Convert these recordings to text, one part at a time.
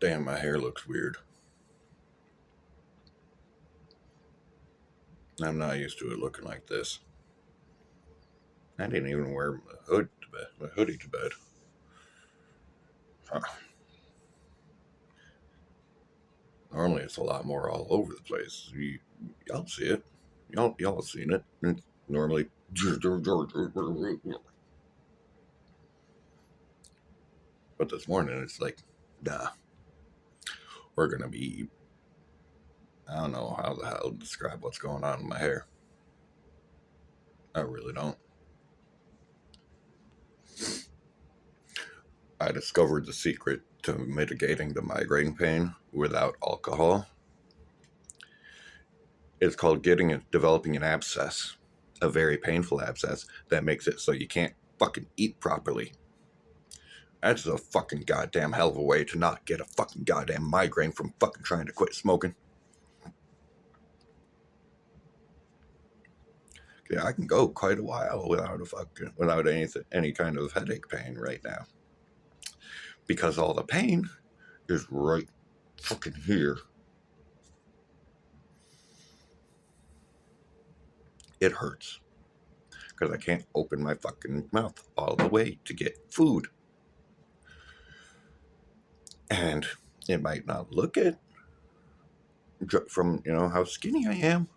Damn, my hair looks weird. I'm not used to it looking like this. I didn't even wear my hoodie to bed. Huh. Normally it's a lot more all over the place. Y'all see it. Y'all have seen it. It's normally. But this morning it's like, nah. We're gonna be. I don't know how the hell to describe what's going on in my hair. I really don't. I discovered the secret to mitigating the migraine pain without alcohol. It's called developing an abscess, a very painful abscess that makes it so you can't fucking eat properly. That's a fucking goddamn hell of a way to not get a fucking goddamn migraine from fucking trying to quit smoking. Yeah, I can go quite a while without any kind of headache pain right now, because all the pain is right fucking here. It hurts because I can't open my fucking mouth all the way to get food. And it might not look it from, how skinny I am,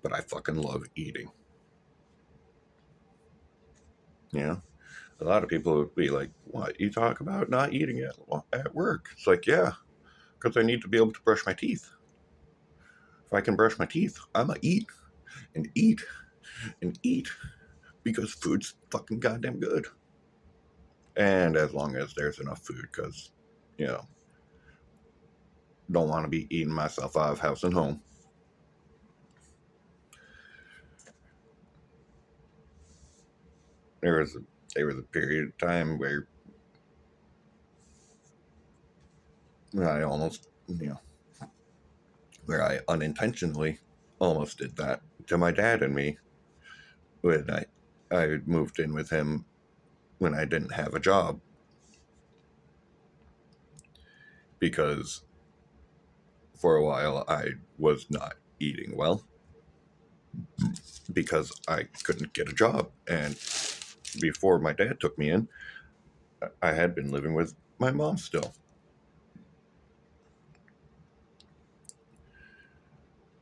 but I fucking love eating. A lot of people would be like, what, you talk about not eating at work? It's like, yeah, because I need to be able to brush my teeth. If I can brush my teeth, I'm going to eat and eat and eat because food's fucking goddamn good. And as long as there's enough food, because, don't want to be eating myself out of house and home. There was a period of time where I almost, where I unintentionally almost did that to my dad and me when I moved in with him when I didn't have a job, because for a while I was not eating well because I couldn't get a job. And before my dad took me in, I had been living with my mom still.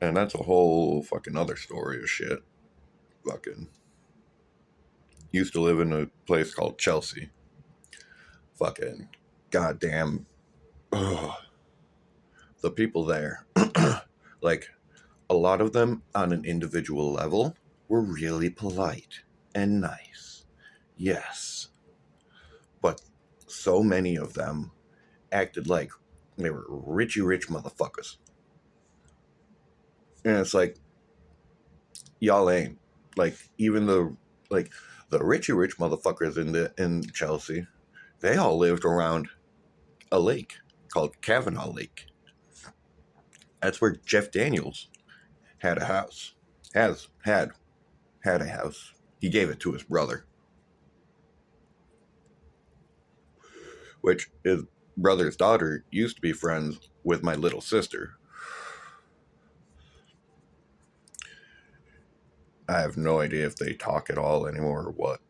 And that's a whole fucking other story of shit. Fucking used to live in a place called Chelsea. Fucking goddamn. Ugh. The people there, like a lot of them on an individual level, were really polite and nice. Yes. But so many of them acted like they were rich motherfuckers. And it's like, y'all ain't. Like, even the rich motherfuckers in Chelsea, they all lived around a lake called Kavanaugh Lake. That's where Jeff Daniels had a house. Had a house. He gave it to his brother, which his brother's daughter used to be friends with my little sister. I have no idea if they talk at all anymore or what.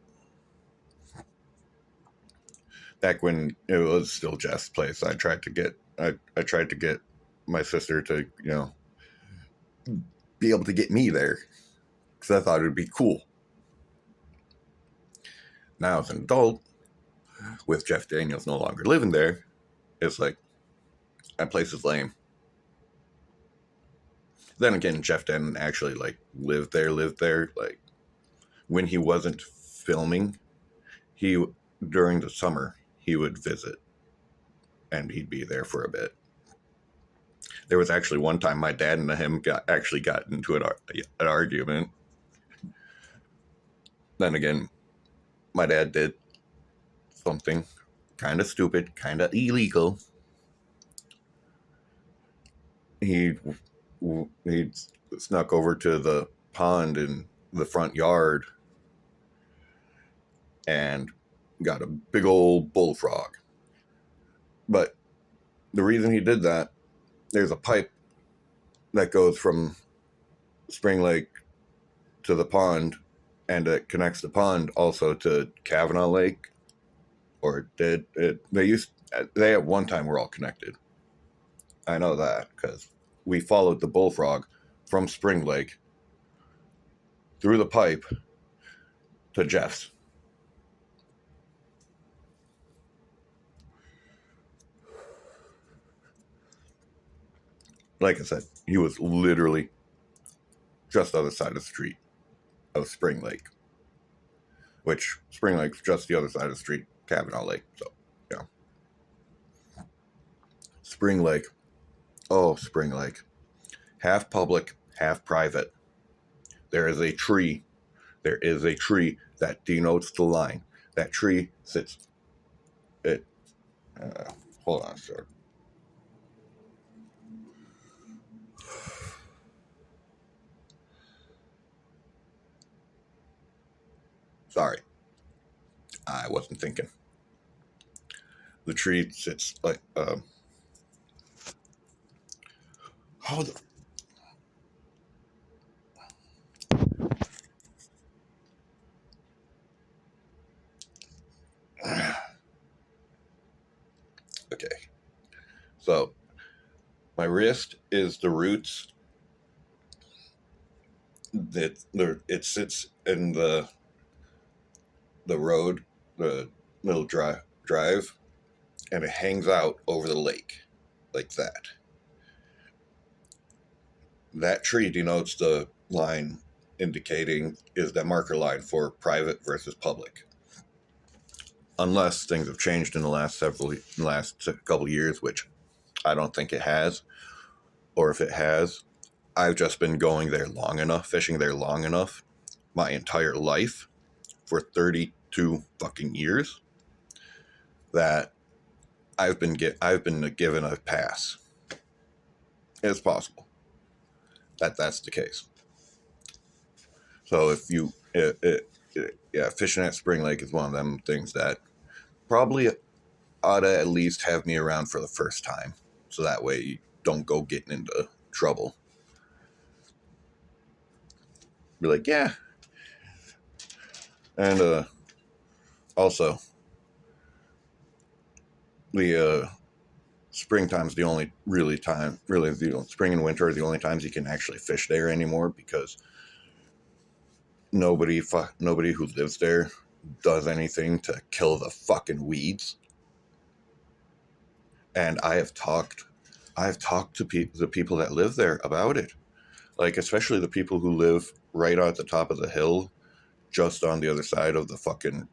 Back when it was still Jeff's place, I tried to get my sister to, be able to get me there, because I thought it would be cool. Now as an adult, with Jeff Daniels no longer living there, it's like, that place is lame. Then again, Jeff didn't actually live there. Like, when he wasn't filming, during the summer he would visit, and he'd be there for a bit. There was actually one time my dad and him got into an argument. Then again, my dad did something kind of stupid, kind of illegal. He snuck over to the pond in the front yard and got a big old bullfrog. But the reason he did that, there's a pipe that goes from Spring Lake to the pond, and it connects the pond also to Kavanaugh Lake, or it did. They at one time were all connected. I know that because we followed the bullfrog from Spring Lake through the pipe to Jeff's. Like I said, he was literally just the other side of the street of Spring Lake, which Spring Lake's just the other side of the street, Kavanaugh Lake. So, yeah. Spring Lake. Oh, Spring Lake. Half public, half private. There is a tree. There is a tree that denotes the line. That tree sits. Hold on, sir. Sorry. I wasn't thinking. The tree sits like, how the... Okay. So, my wrist is the roots. It sits in the road, the little drive, and it hangs out over the lake like that. That tree denotes the line indicating is that marker line for private versus public. Unless things have changed in the last couple years, which I don't think it has. Or if it has, I've just been going there long enough, fishing there long enough, my entire life, for 32 fucking years, that I've been given a pass. It's possible that that's the case. So if you, fishing at Spring Lake is one of them things that probably ought to at least have me around for the first time, so that way you don't go getting into trouble. Be like, yeah. And also, the springtime's the only spring and winter are the only times you can actually fish there anymore, because nobody who lives there does anything to kill the fucking weeds. And I have talked to the people that live there about it, like especially the people who live right at the top of the hill, just on the other side of the fucking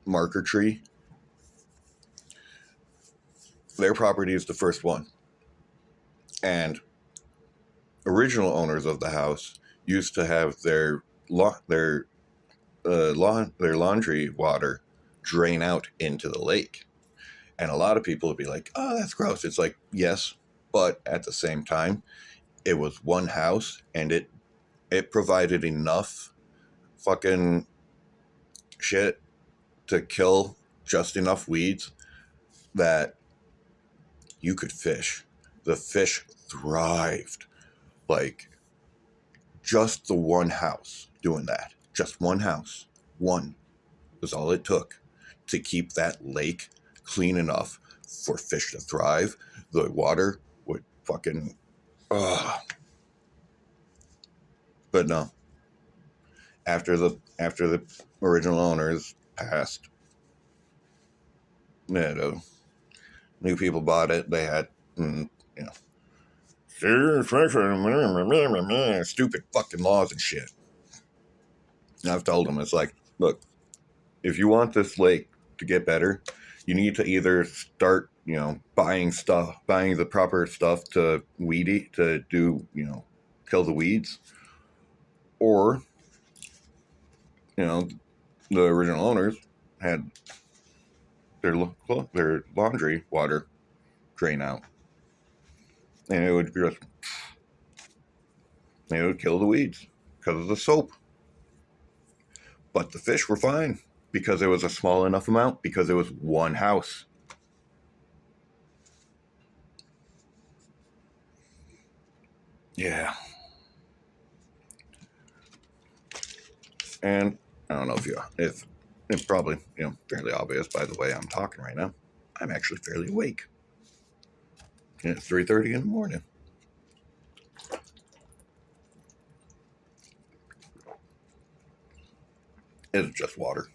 marker tree. Their property is the first one, and original owners of the house used to have their laundry water drain out into the lake. And a lot of people would be like, oh, that's gross. It's like, yes, but at the same time, it was one house, and it provided enough fucking shit to kill just enough weeds that you could fish. The fish thrived. Like, just the one house doing that. Just one house. One was all it took to keep that lake clean enough for fish to thrive. The water would fucking... But no. After the original owners passed, new people bought it. They had, stupid fucking laws and shit. And I've told them, it's like, look, if you want this lake to get better, you need to either start, buying the proper stuff to do, kill the weeds, or, the original owners had their laundry water drain out, and it would kill the weeds because of the soap. But the fish were fine because it was a small enough amount, because it was one house. Yeah. And I don't know if it's probably, fairly obvious by the way I'm talking right now. I'm actually fairly awake. And it's 3:30 in the morning. It's just water.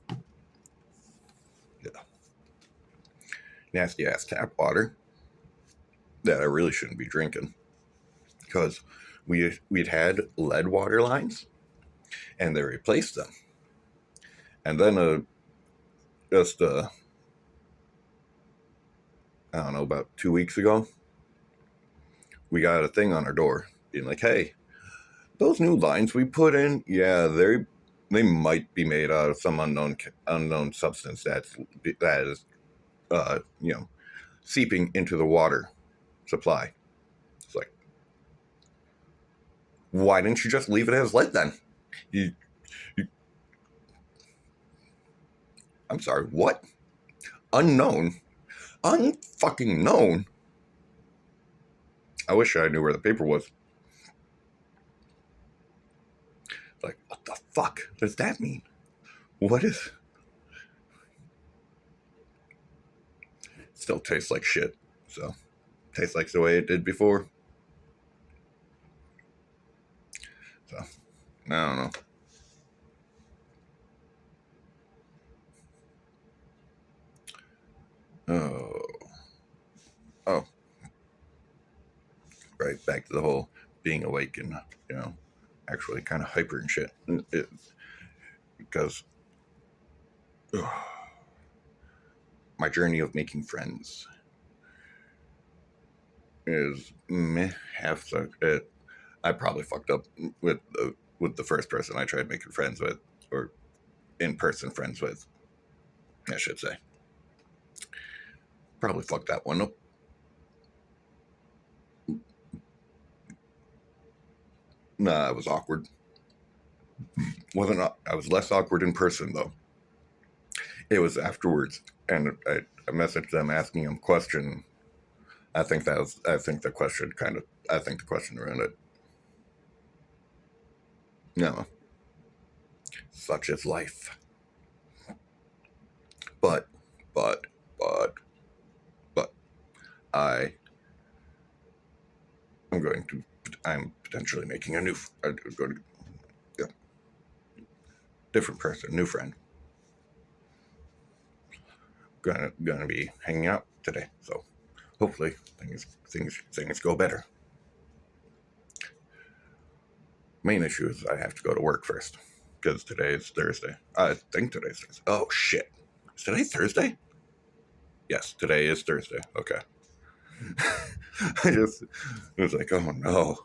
Yeah. Nasty ass tap water that I really shouldn't be drinking because we'd had lead water lines and they replaced them. And then just I don't know, about 2 weeks ago, we got a thing on our door being like, "Hey, those new lines we put in, yeah, they might be made out of some unknown substance that is, seeping into the water supply." It's like, why didn't you just leave it as lead then? You, you I'm sorry, what? Unknown, unfucking known. I wish I knew where the paper was. Like, what the fuck does that mean? What is? Still tastes like shit. So, tastes like the way it did before. So, I don't know. Oh, oh, right. Back to the whole being awake and actually kind of hyper and shit. Because ugh, my journey of making friends is meh. Half the it. I probably fucked up with the first person I tried making friends with, or in person friends with, I should say. Probably fucked that one up. Nah, it was awkward. Wasn't I was less awkward in person though. It was afterwards, and I messaged them asking them question. I think the question kind of. I think the question around it. No, such is life. But, but, but, but, I am going to. I'm potentially making a new. Going to, yeah, different person, new friend. Gonna be hanging out today, so hopefully things go better. Main issue is I have to go to work first because today is Thursday. I think today's Thursday. Oh shit! Is today Thursday? Yes, today is Thursday. Okay. I just was like, oh no,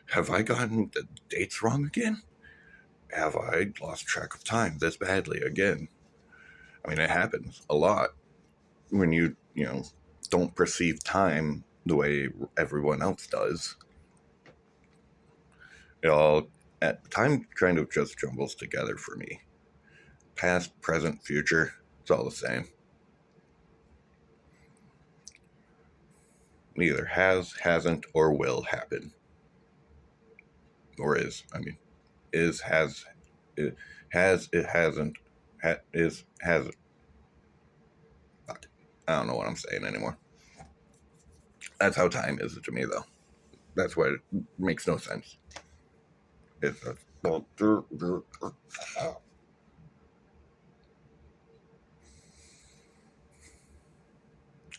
have I gotten the dates wrong again? Have I lost track of time this badly again? I mean, it happens a lot when you don't perceive time the way everyone else does. It all at time kind of just jumbles together for me. Past, present, future, it's all the same. Neither has, hasn't, or will happen. Or is. I mean, is, has, it hasn't, is, has. Fuck. I don't know what I'm saying anymore. That's how time is to me, though. That's why it makes no sense. It's a,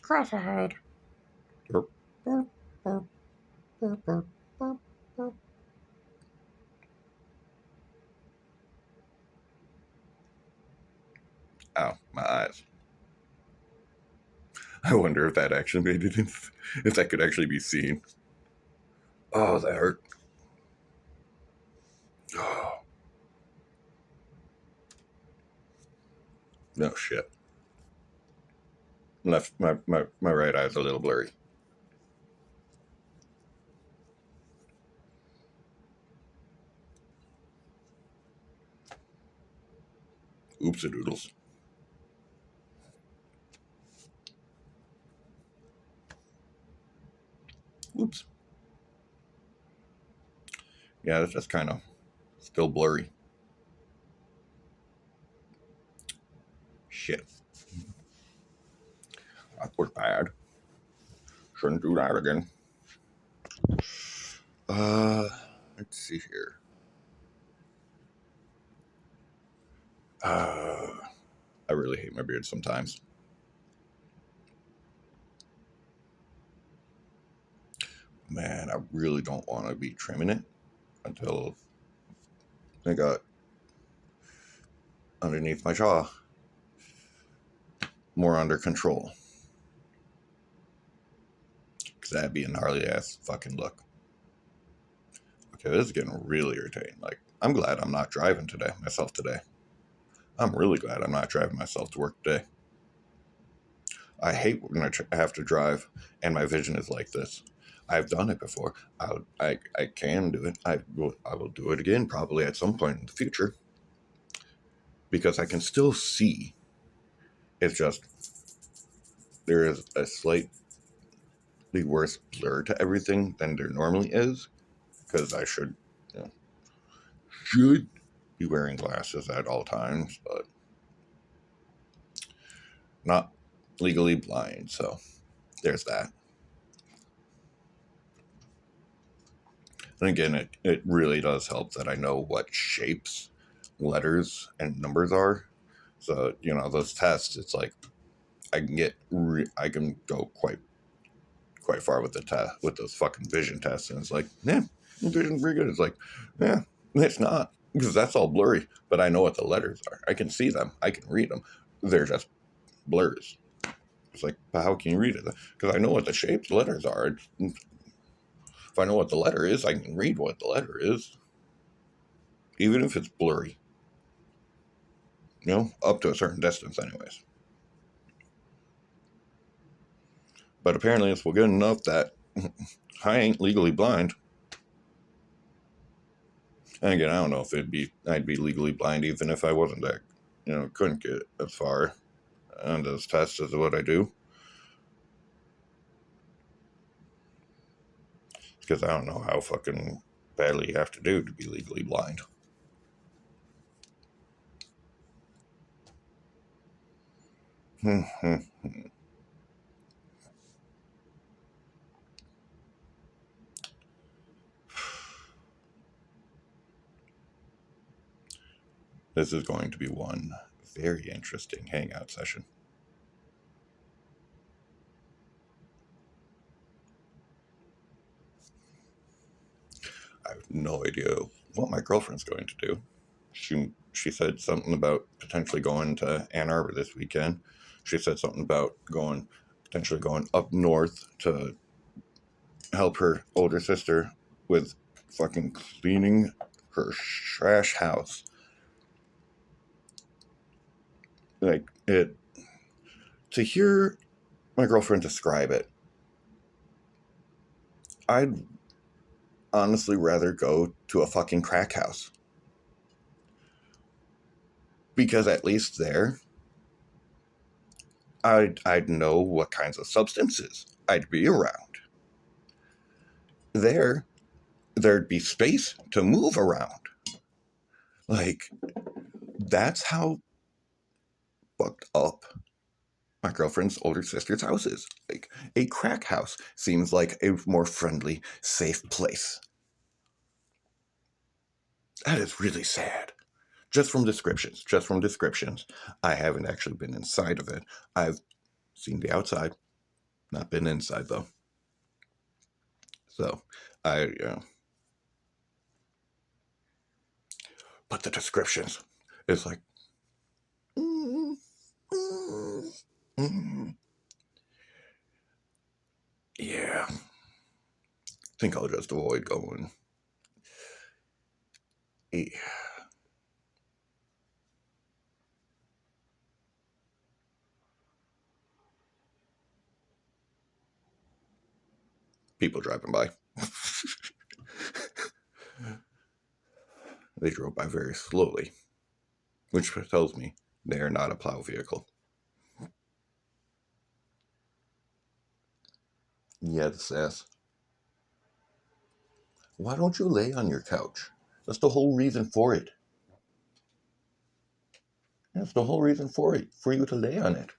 cross ahead. Ow, my eyes. I wonder if that actually made it, if that could actually be seen. Oh, that hurt. Oh, no shit. Left, my right eye's a little blurry. Oops a doodles. Oops. Yeah, it's just kind of still blurry. Shit. That was bad. Shouldn't do that again. Uh, let's see here. I really hate my beard sometimes. Man, I really don't want to be trimming it until I got underneath my jaw more under control. Because that'd be a gnarly ass fucking look. Okay, this is getting really irritating. Like, I'm glad I'm not driving myself today. I'm really glad I'm not driving myself to work today. I hate when I have to drive and my vision is like this. I've done it before. I can do it. I will do it again probably at some point in the future because I can still see. It's just there is a slightly worse blur to everything than there normally is because I you know, should be wearing glasses at all times, but not legally blind. So there's that. And again, it really does help that I know what shapes letters and numbers are. So, those tests, it's like I can I can go quite far with the test, with those fucking vision tests. And it's like, yeah, vision's pretty good. It's like, yeah, it's not because that's all blurry, but I know what the letters are. I can see them. I can read them. They're just blurs. It's like, but how can you read it? Because I know what the shapes letters are. If I know what the letter is, I can read what the letter is. Even if it's blurry. Up to a certain distance anyways. But apparently it's good enough that I ain't legally blind. And again, I don't know if I'd be legally blind even if I wasn't that, couldn't get as far on those tests as what I do. Because I don't know how fucking badly you have to do to be legally blind. This is going to be one very interesting hangout session. I have no idea what my girlfriend's going to do. She said something about potentially going to Ann Arbor this weekend. She said something about potentially going up north to help her older sister with fucking cleaning her trash house. Like, to hear my girlfriend describe it, I'd honestly rather go to a fucking crack house. Because at least there, I'd know what kinds of substances I'd be around. There'd be space to move around. Like, that's how fucked up my girlfriend's older sister's house is. Like, a crack house seems like a more friendly, safe place. That is really sad. Just from descriptions. I haven't actually been inside of it. I've seen the outside, not been inside though. So, but the descriptions is like, mm, mm, mm. Yeah. I think I'll just avoid going. Yeah. People driving by. They drove by very slowly, which tells me they are not a plow vehicle. Yes. Why don't you lay on your couch? That's the whole reason for it. That's the whole reason for it, for you to lay on it.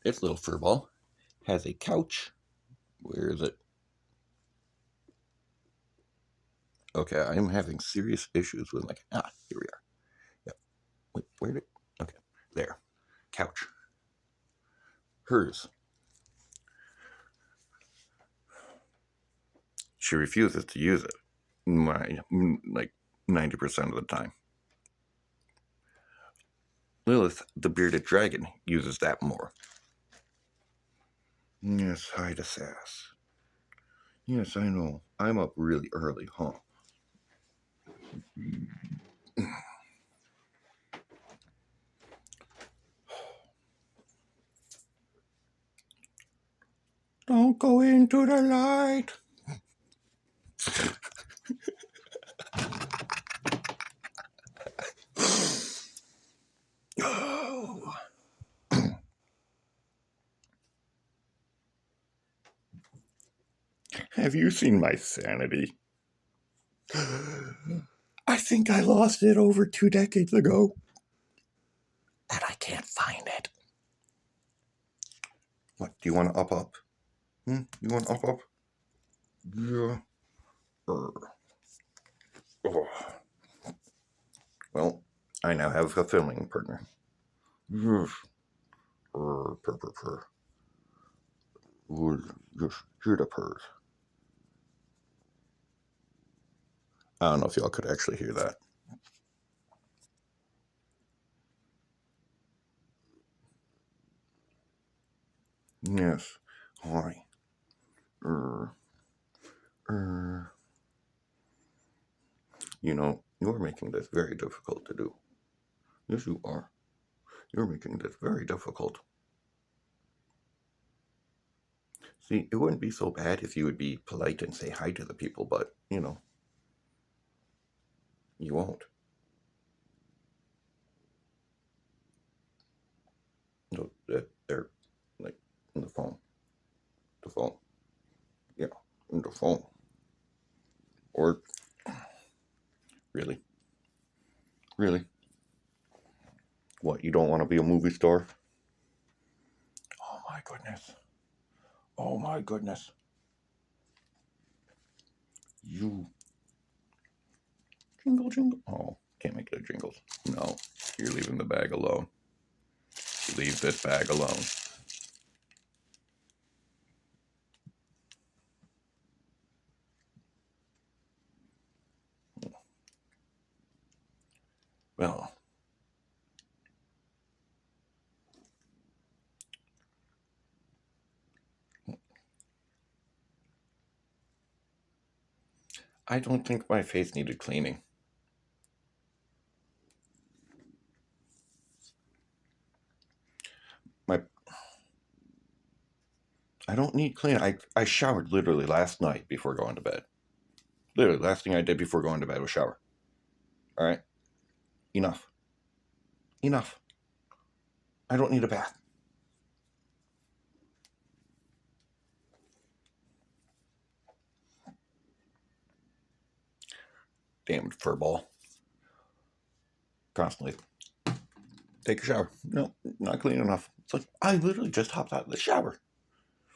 This little furball has a couch. Where is it? Okay, I am having serious issues with here we are. Yep. Wait, where did? Okay, there. Couch. Hers. She refuses to use it. Like 90% of the time. Lilith, the bearded dragon, uses that more. Yes, hi to Sass. Yes, I know. I'm up really early, huh? Don't go into the light. Oh. Have you seen my sanity? I think I lost it over 2 decades ago. And I can't find it. What, do you want to up? You want to up? Yeah. Oh. Well, I now have a filming partner. Yes. Purr. Just hear the purrs. I don't know if y'all could actually hear that. Yes. Hi. You know, you're making this very difficult to do. Yes, you are. You're making this very difficult. See, it wouldn't be so bad if you would be polite and say hi to the people, but, you know, you won't. No, they're like on the phone. The phone. Yeah, on the phone. Or, really? Really? What, you don't want to be a movie star? Oh my goodness. Oh my goodness. You. Jingle, jingle. Oh, can't make the jingles. No, you're leaving the bag alone. Leave this bag alone. Well, I don't think my face needed cleaning. I don't need cleaning. I showered literally last night before going to bed. Literally, last thing I did before going to bed was shower. All right? Enough. Enough. I don't need a bath. Damn furball. Constantly. Take a shower. No, not clean enough. It's like, I literally just hopped out of the shower.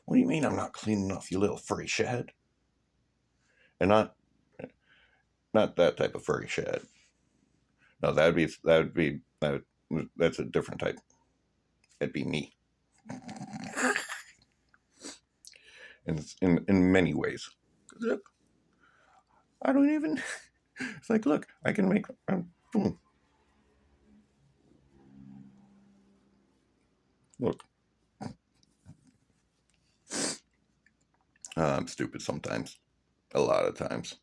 What do you mean I'm not clean enough, you little furry shithead? And not that type of furry shithead. No, that's a different type. That'd be me. And it's in many ways. Look, I don't even. It's like, look, I can make. Look, I'm stupid sometimes. A lot of times.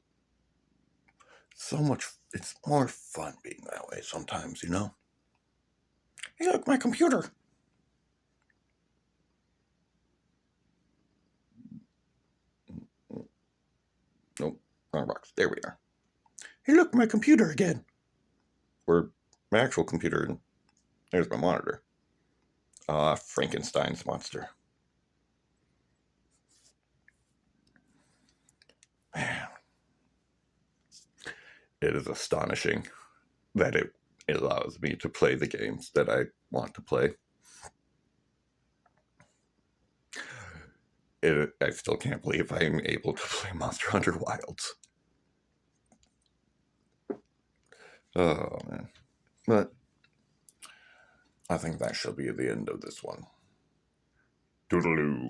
So much. It's more fun being that way sometimes, you know. Hey, look, my computer. Nope, wrong box. There we are. Hey, look, my computer again. Or my actual computer. There's my monitor. Frankenstein's monster. Man, it is astonishing that it allows me to play the games that I want to play. I still can't believe I'm able to play Monster Hunter Wilds. Oh, man. But I think that shall be the end of this one. Toodaloo.